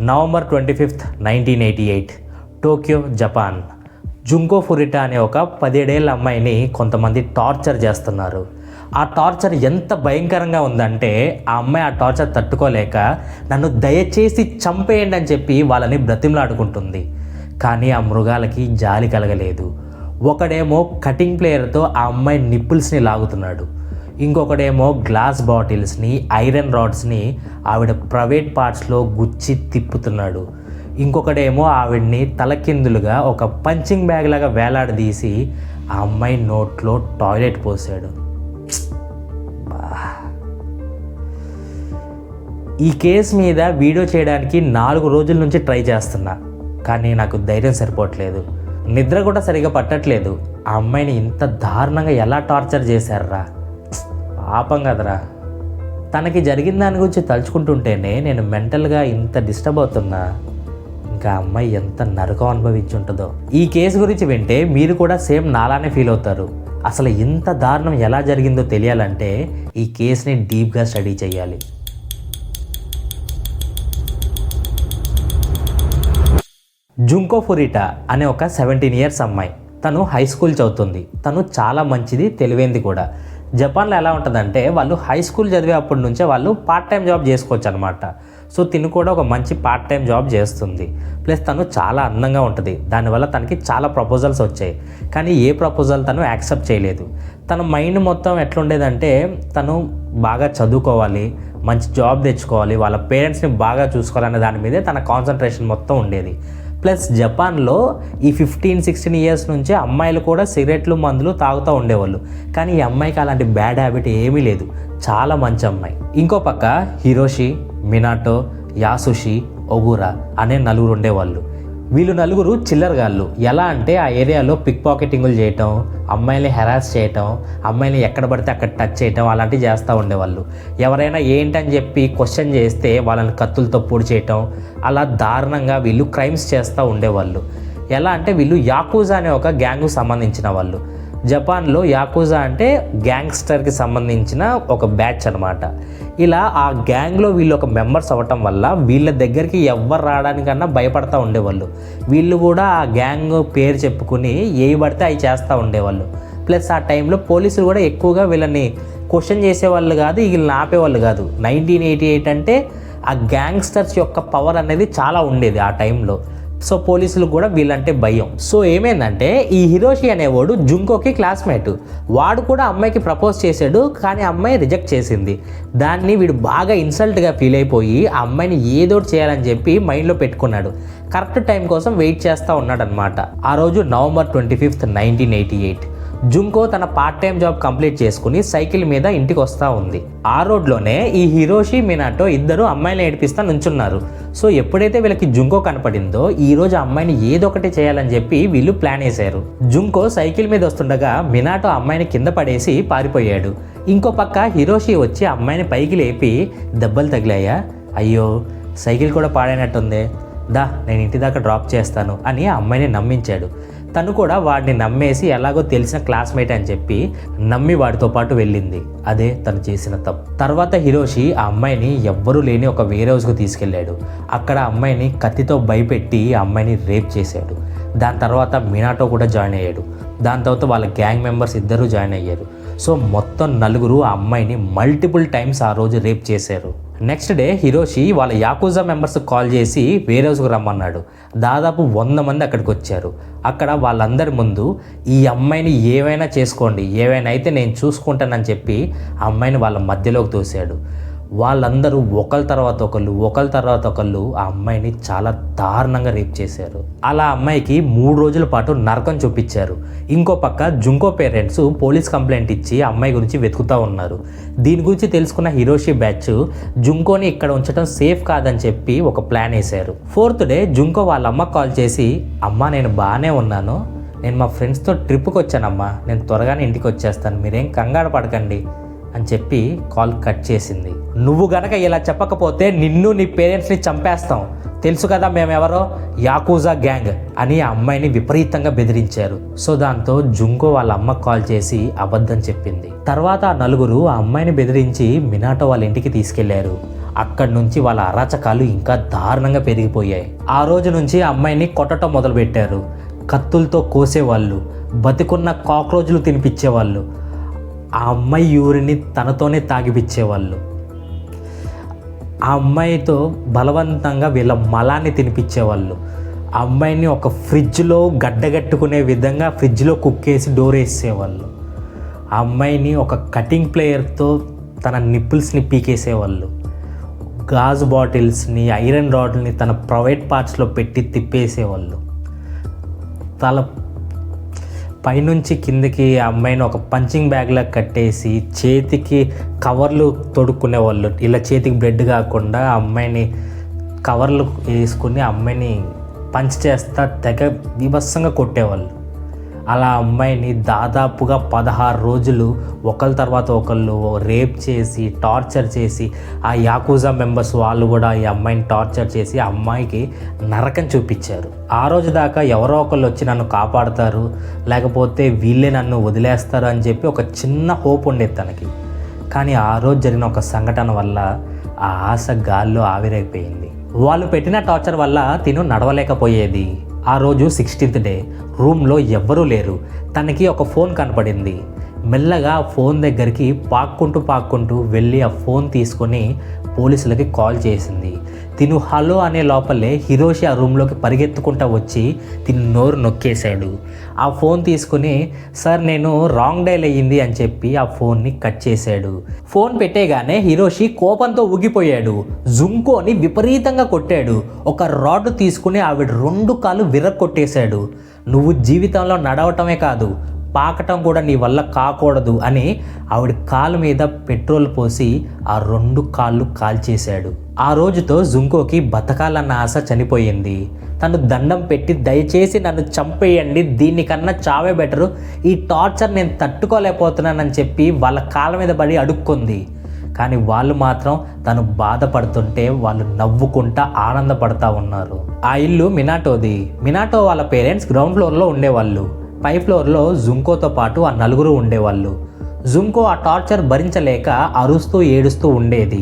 November 25, 1988 Tokyo, Japan. Junco ఫురిటా అనే ఒక 17 ఏళ్ల అమ్మాయిని కొంతమంది టార్చర్ చేస్తున్నారు. ఆ టార్చర్ ఎంత భయంకరంగా ఉందంటే ఆ అమ్మాయి ఆ టార్చర్ తట్టుకోలేక నన్ను దయచేసి చంపేయండి అని చెప్పి వాళ్ళని బ్రతిమలాడుకుంటుంది. కానీ ఆ మృగాలకి జాలి కలగలేదు. ఒకడేమో కటింగ్ ప్లేయర్తో ఆ అమ్మాయి నిప్పుల్స్ని లాగుతున్నాడు. ఇంకొకడేమో గ్లాస్ బాటిల్స్ని, ఐరన్ రాడ్స్ని ఆవిడ ప్రైవేట్ పార్ట్స్లో గుచ్చి తిప్పుతున్నాడు. ఇంకొకడేమో ఆవిడ్ని తలకిందులుగా ఒక పంచింగ్ బ్యాగ్ లాగా వేలాడదీసి ఆ అమ్మాయి నోట్లో టాయిలెట్ పోసాడు. ఈ కేసు మీద వీడియో చేయడానికి 4 రోజుల నుంచి ట్రై చేస్తున్నా, కానీ నాకు ధైర్యం సరిపోవట్లేదు. నిద్ర కూడా సరిగా పట్టట్లేదు. ఆ అమ్మాయిని ఇంత దారుణంగా ఎలా టార్చర్ చేశారా? పాపం కదరా. తనకి జరిగిన దాని గురించి తలుచుకుంటుంటేనే నేను మెంటల్గా ఇంత డిస్టర్బ్ అవుతున్నా. ఇంకా అమ్మాయి ఎంత నరకం అనుభవించి ఉంటుందో. ఈ కేసు గురించి వింటే మీరు కూడా సేమ్ నాలానే ఫీల్ అవుతారు. అసలు ఇంత దారుణం ఎలా జరిగిందో తెలియాలంటే ఈ కేసుని డీప్గా స్టడీ చేయాలి. జుంకో ఫురిటా అనే ఒక 17 ఇయర్స్ అమ్మాయి. తను హై స్కూల్ చదువుతుంది. తను చాలా మంచిది, తెలివైంది కూడా. జపాన్లో ఎలా ఉంటుందంటే వాళ్ళు హై స్కూల్ చదివేప్పటి నుంచే వాళ్ళు పార్ట్ టైం జాబ్ చేసుకోవచ్చు అనమాట. సో తిను కూడా ఒక మంచి పార్ట్ టైం జాబ్ చేస్తుంది. ప్లస్ తను చాలా అందంగా ఉంటుంది. దానివల్ల తనకి చాలా ప్రపోజల్స్ వచ్చాయి, కానీ ఏ ప్రపోజల్ తను యాక్సెప్ట్ చేయలేదు. తన మైండ్ మొత్తం ఎట్లుండేదంటే తను బాగా చదువుకోవాలి, మంచి జాబ్ తెచ్చుకోవాలి, వాళ్ళ పేరెంట్స్ని బాగా చూసుకోవాలనే దాని మీదే తన కాన్సన్ట్రేషన్ మొత్తం ఉండేది. ప్లస్ జపాన్లో ఈ 15-16 ఇయర్స్ నుంచే అమ్మాయిలు కూడా సిగరెట్లు, మందులు తాగుతూ ఉండేవాళ్ళు. కానీ ఈ అమ్మాయికి అలాంటి బ్యాడ్ హ్యాబిట్ ఏమీ లేదు. చాలా మంచి అమ్మాయి. ఇంకో పక్క హిరోషి, మినాటో, యాసుషి, ఒగురా అనే 4 ఉండేవాళ్ళు. వీళ్ళు 4 చిల్లరగాళ్ళు. ఎలా అంటే ఆ ఏరియాలో పిక్ పాకెటింగులు చేయటం, అమ్మాయిని హెరాస్ చేయటం, అమ్మాయిని ఎక్కడ పడితే అక్కడ టచ్ చేయటం అలాంటివి చేస్తూ ఉండేవాళ్ళు. ఎవరైనా ఏంటని చెప్పి క్వశ్చన్ చేస్తే వాళ్ళని కత్తులతో పొడి చేయటం, అలా దారుణంగా వీళ్ళు క్రైమ్స్ చేస్తూ ఉండేవాళ్ళు. ఎలా అంటే వీళ్ళు యాకుజా అనే ఒక గ్యాంగ్కు సంబంధించిన వాళ్ళు. జపాన్లో యాకుజా అంటే గ్యాంగ్స్టర్కి సంబంధించిన ఒక బ్యాచ్ అనమాట. ఇలా ఆ గ్యాంగ్లో వీళ్ళు ఒక మెంబర్స్ అవ్వటం వల్ల వీళ్ళ దగ్గరికి ఎవ్వరు రావడానికన్నా భయపడతా ఉండేవాళ్ళు. వీళ్ళు కూడా ఆ గ్యాంగ్ పేరు చెప్పుకుని ఏవి పడితే అవి చేస్తూ ఉండేవాళ్ళు. ప్లస్ ఆ టైంలో పోలీసులు కూడా ఎక్కువగా వీళ్ళని క్వశ్చన్ చేసేవాళ్ళు కాదు, వీళ్ళని ఆపేవాళ్ళు కాదు. 1988 అంటే ఆ గ్యాంగ్స్టర్స్ యొక్క పవర్ అనేది చాలా ఉండేది ఆ టైంలో. సో పోలీసులకు కూడా వీళ్ళంటే భయం. సో ఏమైందంటే ఈ హిరోషి అనేవాడు జుంకోకి క్లాస్మేట్. వాడు కూడా అమ్మాయికి ప్రపోజ్ చేశాడు, కానీ అమ్మాయి రిజెక్ట్ చేసింది. దాన్ని వీడు బాగా ఇన్సల్ట్గా ఫీల్ అయిపోయి ఆ అమ్మాయిని ఏదోటి చేయాలని చెప్పి మైండ్లో పెట్టుకున్నాడు. కరెక్ట్ టైం కోసం వెయిట్ చేస్తూ ఉన్నాడనమాట. ఆ రోజు నవంబర్ 25, 1988 జుంకో తన పార్ట్ టైం జాబ్ కంప్లీట్ చేసుకుని సైకిల్ మీద ఇంటికి వస్తూ ఉంది. ఆ రోడ్లోనే ఈ హిరోషి, మినాటో ఇద్దరు అమ్మాయిని ఏడిపిస్తా నుంచున్నారు. సో ఎప్పుడైతే వీళ్ళకి జుంకో కనపడిందో ఈ రోజు అమ్మాయిని ఏదొకటి చేయాలని చెప్పి వీళ్ళు ప్లాన్ వేశారు. జుంకో సైకిల్ మీద వస్తుండగా మినాటో అమ్మాయిని కింద పడేసి పారిపోయాడు. ఇంకో పక్క హిరోషి వచ్చి అమ్మాయిని పైకి లేపి, దెబ్బలు తగిలాయా? అయ్యో సైకిల్ కూడా పాడైనట్టుంది, దా నేను ఇంటి దాకా డ్రాప్ చేస్తాను అని ఆ అమ్మాయిని నమ్మించాడు. తను కూడా వాడిని నమ్మేసి ఎలాగో తెలిసిన క్లాస్మేట్ అని చెప్పి నమ్మి వాడితో పాటు వెళ్ళింది. అదే తను చేసిన తప్పు. తర్వాత హిరోషి ఆ అమ్మాయిని ఎవ్వరూ లేని ఒక వేర్ హౌస్కు తీసుకెళ్ళాడు. అక్కడ అమ్మాయిని కత్తితో భయపెట్టి ఆ అమ్మాయిని రేప్ చేశాడు. దాని తర్వాత మినాటో కూడా జాయిన్ అయ్యాడు. దాని తర్వాత వాళ్ళ గ్యాంగ్ మెంబర్స్ ఇద్దరు జాయిన్ అయ్యారు. సో మొత్తం 4 ఆ అమ్మాయిని మల్టిపుల్ టైమ్స్ ఆ రోజు రేప్ చేశారు. నెక్స్ట్ డే హిరోషి వాళ్ళ యాకుజా మెంబర్స్కి కాల్ చేసి వేర్ హౌస్కి రమ్మన్నాడు. దాదాపు 100 మంది అక్కడికి వచ్చారు. అక్కడ వాళ్ళందరి ముందు ఈ అమ్మాయిని ఏవైనా చేసుకోండి, ఏవైనా అయితే నేను చూసుకుంటానని చెప్పి ఆ అమ్మాయిని వాళ్ళ మధ్యలోకి తోశాడు. వాళ్ళందరూ ఒకరి తర్వాత ఒకళ్ళు ఆ అమ్మాయిని చాలా దారుణంగా రేప్ చేశారు. అలా అమ్మాయికి 3 రోజుల పాటు నరకం చూపించారు. ఇంకో పక్క జుంకో పేరెంట్స్ పోలీస్ కంప్లైంట్ ఇచ్చి అమ్మాయి గురించి వెతుకుతూ ఉన్నారు. దీని గురించి తెలుసుకున్న హిరోషి బ్యాచ్ జుంకోని ఇక్కడ ఉంచడం సేఫ్ కాదని చెప్పి ఒక ప్లాన్ వేశారు. 4th డే జుంకో వాళ్ళ అమ్మకి కాల్ చేసి, అమ్మ నేను బాగానే ఉన్నాను, నేను మా ఫ్రెండ్స్తో ట్రిప్కి వచ్చానమ్మా, నేను త్వరగానే ఇంటికి వచ్చేస్తాను, మీరేం కంగారు పడకండి అని చెప్పి కాల్ కట్ చేసింది. నువ్వు గనక ఇలా చెప్పకపోతే నిన్ను, నీ పేరెంట్స్ని చంపేస్తాం, తెలుసు కదా మేమెవరో, యాకుజా గ్యాంగ్ అని ఆ అమ్మాయిని విపరీతంగా బెదిరించారు. సో దాంతో జుంకో వాళ్ళ అమ్మకు కాల్ చేసి అబద్ధం చెప్పింది. తర్వాత ఆ 4 ఆ అమ్మాయిని బెదిరించి మినాటో వాళ్ళ ఇంటికి తీసుకెళ్లారు. అక్కడి నుంచి వాళ్ళ అరాచకాలు ఇంకా దారుణంగా పెరిగిపోయాయి. ఆ రోజు నుంచి అమ్మాయిని కొట్టడం మొదలుపెట్టారు. కత్తులతో కోసేవాళ్ళు, బతికున్న కాక్రోచ్లు తినిపించేవాళ్ళు, ఆ అమ్మాయి యూరిని తనతోనే తాగిపించేవాళ్ళు, ఆ అమ్మాయితో బలవంతంగా వీళ్ళ మలాన్ని తినిపించేవాళ్ళు, ఆ అమ్మాయిని ఒక ఫ్రిడ్జ్లో గడ్డగట్టుకునే విధంగా ఫ్రిడ్జ్లో కుక్కేసి డోర్ వేసేవాళ్ళు, ఆ అమ్మాయిని ఒక కటింగ్ ప్లేయర్తో తన నిప్పుల్స్ని పీకేసేవాళ్ళు, గాజు బాటిల్స్ని, ఐరన్ రాడ్ని తన ప్రైవేట్ పార్ట్స్లో పెట్టి తిప్పేసేవాళ్ళు, తల పైనుంచి కిందకి ఆ అమ్మాయిని ఒక పంచింగ్ బ్యాగ్లా కట్టేసి చేతికి కవర్లు తొడుక్కునేవాళ్ళు. ఇలా చేతికి బ్లడ్ కాకుండా ఆ అమ్మాయిని కవర్లు వేసుకుని ఆ అమ్మాయిని పంచ్ చేస్తా తెగ బీభత్సంగా కొట్టేవాళ్ళు. అలా అమ్మాయిని దాదాపుగా 16 రోజులు ఒకళ్ళ తర్వాత ఒకళ్ళు రేప్ చేసి టార్చర్ చేసి, ఆ యాకుజా మెంబర్స్ వాళ్ళు కూడా ఈ అమ్మాయిని టార్చర్ చేసి ఆ అమ్మాయికి నరకం చూపించారు. ఆ రోజు దాకా ఎవరో ఒకళ్ళు వచ్చి నన్ను కాపాడుతారు, లేకపోతే వీళ్ళే నన్ను వదిలేస్తారు అని చెప్పి ఒక చిన్న హోప్ ఉండేది తనకి. కానీ ఆ రోజు జరిగిన ఒక సంఘటన వల్ల ఆ ఆశ గాల్లో ఆవిరైపోయింది. వాళ్ళు పెట్టిన టార్చర్ వల్ల తిను నడవలేకపోయేది. ఆ రోజు 16th డే, రూమ్లో ఎవ్వరూ లేరు. తనకి ఒక ఫోన్ కనపడింది. మెల్లగా ఆ ఫోన్ దగ్గరికి పాక్కుంటూ వెళ్ళి ఆ ఫోన్ తీసుకొని పోలీసులకి కాల్ చేసింది. తిను హలో అనే లోపలే హిరోషి ఆ రూమ్లోకి పరిగెత్తుకుంటూ వచ్చి తిను నోరు నొక్కేశాడు. ఆ ఫోన్ తీసుకుని సార్ నేను రాంగ్ డైల్ అయ్యింది అని చెప్పి ఆ ఫోన్ని కట్ చేశాడు. ఫోన్ పెట్టేగానే హిరోషి కోపంతో ఊగిపోయాడు. జుంకోని విపరీతంగా కొట్టాడు. ఒక రాడ్ తీసుకుని ఆవిడ 2 కాళ్ళు విరక్కొట్టేశాడు. నువ్వు జీవితంలో నడవటమే కాదు, పాకటం కూడా నీ వల్ల కాకూడదు అని ఆవిడ కాళ్ళ మీద పెట్రోల్ పోసి ఆ 2 కాళ్ళు కాల్చేశాడు. ఆ రోజుతో జుంకోకి బతకాలన్న ఆశ చనిపోయింది. తను దండం పెట్టి దయచేసి నన్ను చంపేయండి, దీనికన్నా చావే బెటరు, ఈ టార్చర్ నేను తట్టుకోలేకపోతున్నానని చెప్పి వాళ్ళ కాళ్ళ మీద పడి అడుక్కుంది. కానీ వాళ్ళు మాత్రం తను బాధపడుతుంటే వాళ్ళు నవ్వుకుంటా ఆనందపడతా ఉన్నారు. ఆ ఇల్లు మినాటోది. మినాటో వాళ్ళ పేరెంట్స్ గ్రౌండ్ ఫ్లోర్లో ఉండేవాళ్ళు. పై ఫ్లోర్లో జుంకోతో పాటు ఆ 4 ఉండేవాళ్ళు. జుంకో ఆ టార్చర్ భరించలేక అరుస్తూ ఏడుస్తూ ఉండేది.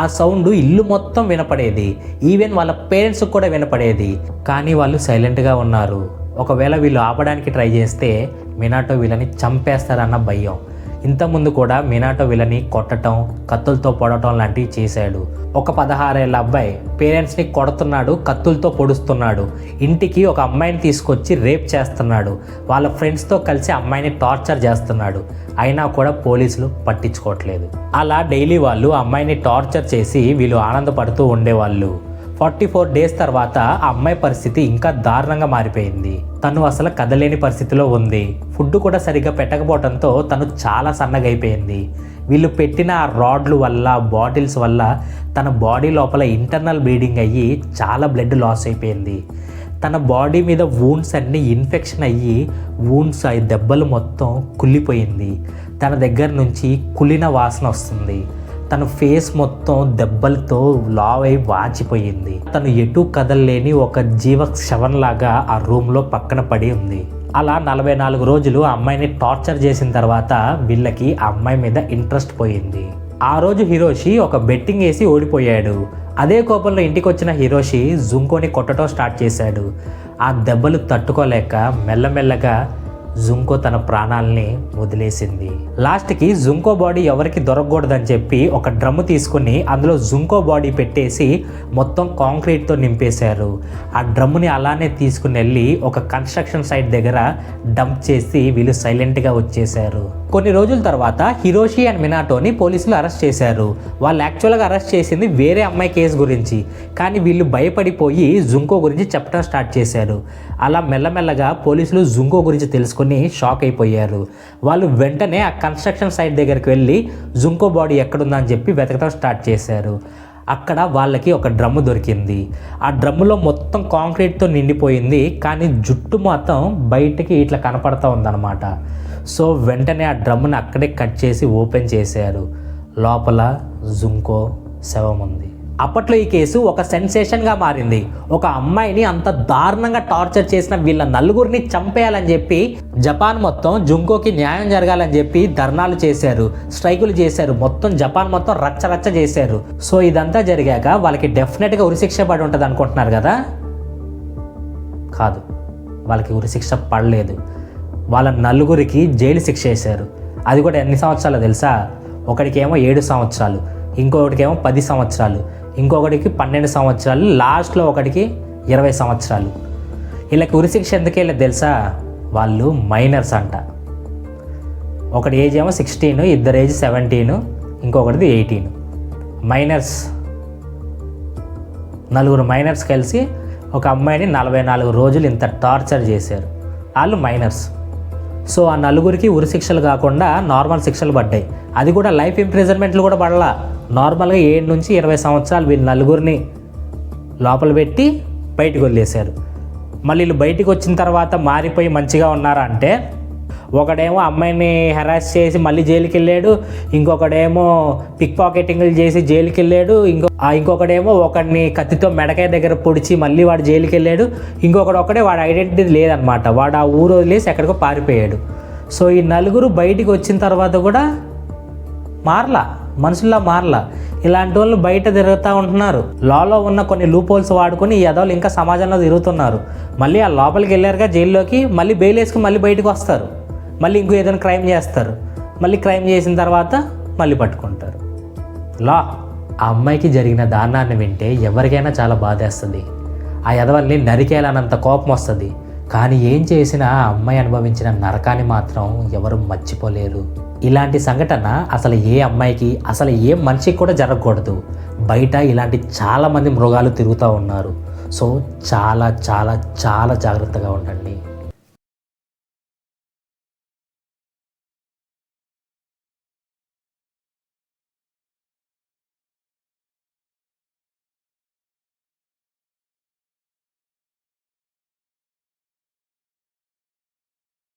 ఆ సౌండ్ ఇల్లు మొత్తం వినపడేది. ఈవెన్ వాళ్ళ పేరెంట్స్కి కూడా వినపడేది. కానీ వాళ్ళు సైలెంట్గా ఉన్నారు. ఒకవేళ వీళ్ళు ఆపడానికి ట్రై చేస్తే మినాటో వీళ్ళని చంపేస్తారన్న భయం. ఇంతకుముందు కూడా మినాటో వీళ్ళని కొట్టడం, కత్తులతో పొడటం లాంటివి చేశాడు. ఒక 16 ఏళ్ళ అబ్బాయి పేరెంట్స్ని కొడుతున్నాడు, కత్తులతో పొడుస్తున్నాడు. ఇంటికి ఒక అమ్మాయిని తీసుకొచ్చి రేప్ చేస్తున్నాడు. వాళ్ళ ఫ్రెండ్స్తో కలిసి అమ్మాయిని టార్చర్ చేస్తున్నాడు. అయినా కూడా పోలీసులు పట్టించుకోవట్లేదు. అలా డైలీ వాళ్ళు అమ్మాయిని టార్చర్ చేసి వీళ్ళు ఆనందపడుతూ ఉండేవాళ్ళు. 44 డేస్ తర్వాత ఆ అమ్మాయి పరిస్థితి ఇంకా దారుణంగా మారిపోయింది. తను అసలు కదలేని పరిస్థితిలో ఉంది. ఫుడ్ కూడా సరిగ్గా పెట్టకపోవడంతో తను చాలా సన్నగైపోయింది. వీళ్ళు పెట్టిన ఆ రాడ్లు వల్ల, బాటిల్స్ వల్ల తన బాడీ లోపల ఇంటర్నల్ బ్లీడింగ్ అయ్యి చాలా బ్లడ్ లాస్ అయిపోయింది. తన బాడీ మీద వూండ్స్ అన్నీ ఇన్ఫెక్షన్ అయ్యి వూండ్స్ అయి దెబ్బలు మొత్తం కుళ్ళిపోయింది. తన దగ్గర నుంచి కుళ్ళిన వాసన వస్తుంది. తన ఫేస్ మొత్తం దెబ్బలతో లావ్ అయి వాచిపోయింది. తను ఎటు కదలలేని ఒక జీవ శవంలాగా ఆ రూమ్లో పక్కన పడి ఉంది. అలా 44 రోజులు ఆ అమ్మాయిని టార్చర్ చేసిన తర్వాత వీళ్ళకి ఆ అమ్మాయి మీద ఇంట్రెస్ట్ పోయింది. ఆ రోజు హిరోషి ఒక బెట్టింగ్ వేసి ఓడిపోయాడు. అదే కోపంలో ఇంటికి వచ్చిన హిరోషి జుంకోని కొట్టడం స్టార్ట్ చేశాడు. ఆ దెబ్బలు తట్టుకోలేక మెల్లమెల్లగా జుంకో తన ప్రాణాలని వదిలేసింది. లాస్ట్కి జుంకో బాడీ ఎవరికి దొరకకూడదని చెప్పి ఒక డ్రమ్ము తీసుకుని అందులో జుంకో బాడీ పెట్టేసి మొత్తం కాంక్రీట్తో నింపేశారు. ఆ డ్రమ్ముని అలానే తీసుకుని వెళ్ళి ఒక కన్స్ట్రక్షన్ సైట్ దగ్గర డంప్ చేసి వీళ్ళు సైలెంట్గా వచ్చేశారు. కొన్ని రోజుల తర్వాత హిరోషి అండ్ మినాటోని పోలీసులు అరెస్ట్ చేశారు. వాళ్ళు యాక్చువల్గా అరెస్ట్ చేసింది వేరే అమ్మాయి కేసు గురించి, కానీ వీళ్ళు భయపడిపోయి జుంకో గురించి చెప్పడం స్టార్ట్ చేశారు. అలా మెల్లమెల్లగా పోలీసులు జుంకో గురించి తెలుసుకొని షాక్ అయిపోయారు. వాళ్ళు వెంటనే ఆ కన్స్ట్రక్షన్ సైట్ దగ్గరికి వెళ్ళి జుంకో బాడీ ఎక్కడుందని చెప్పి వెతకడం స్టార్ట్ చేశారు. అక్కడ వాళ్ళకి ఒక డ్రమ్ము దొరికింది. ఆ డ్రమ్ములో మొత్తం కాంక్రీట్తో నిండిపోయింది, కానీ జుట్టు మాత్రం బయటకి ఇట్లా కనపడతా ఉందన్నమాట. సో వెంటనే ఆ డ్రమ్ముని అక్కడే కట్ చేసి ఓపెన్ చేశారు. లోపల జుంకో శవం ఉంది. అప్పట్లో ఈ కేసు ఒక సెన్సేషన్గా మారింది. ఒక అమ్మాయిని అంత దారుణంగా టార్చర్ చేసిన వీళ్ళ నలుగురిని చంపేయాలని చెప్పి జపాన్ మొత్తం జుంకోకి న్యాయం జరగాలని చెప్పి ధర్నాలు చేశారు, స్ట్రైకులు చేశారు, మొత్తం జపాన్ మొత్తం రచ్చరచ్చ చేశారు. సో ఇదంతా జరిగాక వాళ్ళకి డెఫినెట్గా ఉరిశిక్ష పడి ఉంటుంది అనుకుంటున్నారు కదా? కాదు, వాళ్ళకి ఉరిశిక్ష పడలేదు. వాళ్ళ నలుగురికి జైలు శిక్ష వేశారు. అది కూడా ఎన్ని సంవత్సరాలు తెలుసా? ఒకడికేమో 7 సంవత్సరాలు, ఇంకొకటికేమో 10 సంవత్సరాలు, ఇంకొకటికి 12 సంవత్సరాలు, లాస్ట్లో ఒకటికి 20 సంవత్సరాలు. వీళ్ళకి ఉరిశిక్ష ఎందుకు వెళ్ళదు తెలుసా? వాళ్ళు మైనర్స్ అంట. ఒకటి ఏజ్ ఏమో 16, ఇద్దరు ఏజ్ 17, ఇంకొకటిది 18. మైనర్స్, నలుగురు మైనర్స్ కలిసి ఒక అమ్మాయిని 44 రోజులు ఇంత టార్చర్ చేశారు. వాళ్ళు మైనర్స్. సో ఆ నలుగురికి ఉరిశిక్షలు కాకుండా నార్మల్ శిక్షలు పడ్డాయి. అది కూడా లైఫ్ ఇంప్రిజన్మెంట్లు కూడా పడలా. నార్మల్గా 7 నుంచి 20 సంవత్సరాలు వీళ్ళు నలుగురిని లోపల పెట్టి బయటకు వదిలేశారు. మళ్ళీ వీళ్ళు బయటికి వచ్చిన తర్వాత మారిపోయి మంచిగా ఉన్నారా అంటే, ఒకడేమో అమ్మాయిని హెరాస్ చేసి మళ్ళీ జైలుకి వెళ్ళాడు, ఇంకొకడేమో పిక్ పాకెటింగ్లు చేసి జైలుకి వెళ్ళాడు, ఇంకొకడేమో ఒకడిని కత్తితో మెడకాయ దగ్గర పొడిచి మళ్ళీ వాడు జైలుకి వెళ్ళాడు, ఇంకొకడే వాడి ఐడెంటిటీ లేదనమాట, వాడు ఆ ఊరు వదిలేసి ఎక్కడికో పారిపోయాడు. సో ఈ నలుగురు బయటికి వచ్చిన తర్వాత కూడా మారలా, మనుషుల్లా మారలా. ఇలాంటి వాళ్ళు బయట తిరుగుతూ ఉంటున్నారు. లాలో ఉన్న కొన్ని లూప్ హోల్స్ వాడుకొని ఈ యదవులు ఇంకా సమాజంలో తిరుగుతున్నారు. మళ్ళీ ఆ లోపలికి వెళ్ళారుగా జైల్లోకి, మళ్ళీ బెయిల్ వేసుకుని మళ్ళీ బయటకు వస్తారు, మళ్ళీ ఇంకో ఏదైనా క్రైమ్ చేస్తారు, మళ్ళీ క్రైమ్ చేసిన తర్వాత మళ్ళీ పట్టుకుంటారు. లా. ఆ అమ్మాయికి జరిగిన దారుణాన్ని వింటే ఎవరికైనా చాలా బాధేస్తుంది. ఆ యదవల్ని నరికేయాలన్నంత కోపం వస్తుంది. కానీ ఏం చేసినా ఆ అమ్మాయి అనుభవించిన నరకాన్ని మాత్రం ఎవరు మర్చిపోలేరు. ఇలాంటి సంఘటన అసలు ఏ అమ్మాయికి, అసలు ఏ మనిషికి కూడా జరగకూడదు. బయట ఇలాంటి చాలామంది మృగాలు తిరుగుతూ ఉన్నారు. సో చాలా చాలా చాలా జాగ్రత్తగా ఉండండి.